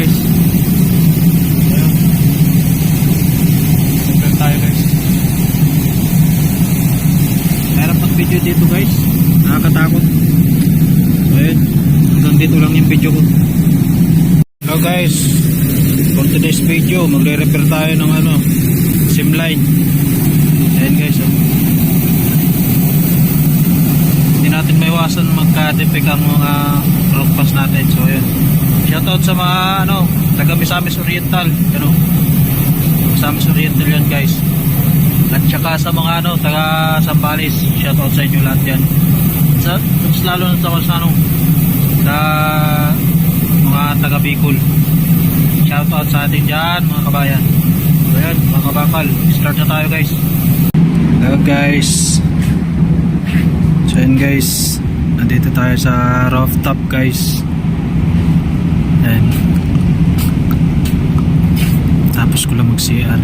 guys. Ayan. Repair tayo guys. Meron pang video dito guys. Nakakatakot. Ayan. Hanggang dito lang yung video ko. Hello guys. For today's video, magre-repair tayo ng SIM line. Ayan guys. Hindi natin maiwasan magka-defect ang mga rockpass natin. So ayan. Shoutout sa mga taga Misamis Oriental, Misamis Oriental yan guys. At saka sa mga taga Sambales, shoutout sa inyo lahat yan. Mas lalo na sa sa mga taga Bicol, shoutout sa atin dyan mga kabayan. So ayan mga kabakal, start na tayo guys. Hello guys. So ayan guys, nandito tayo sa rooftop guys. Ayan. Tapos ko lang mag-CR.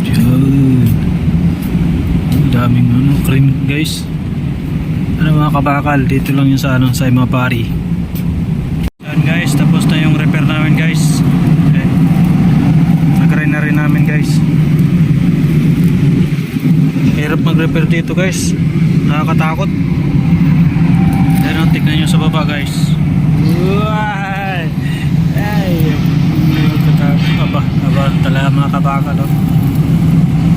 Diyan. Ang daming cream guys. Mga kabakal, dito lang yung sa sa Imabari. Ayan guys, tapos na yung repair namin guys. Okay. Nag-rin na rin namin guys. Hirap mag-repair dito guys. Nakakatakot. Ayan, tignan nyo sa baba guys. Ay, aba talaga mga kabakal.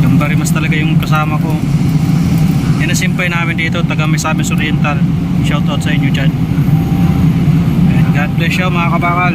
Gambari mas talaga yung kasama ko. Yan ang simpay namin dito, taga Misamis Oriental. Shoutout sa inyo dyan. And God bless you mga kabakal.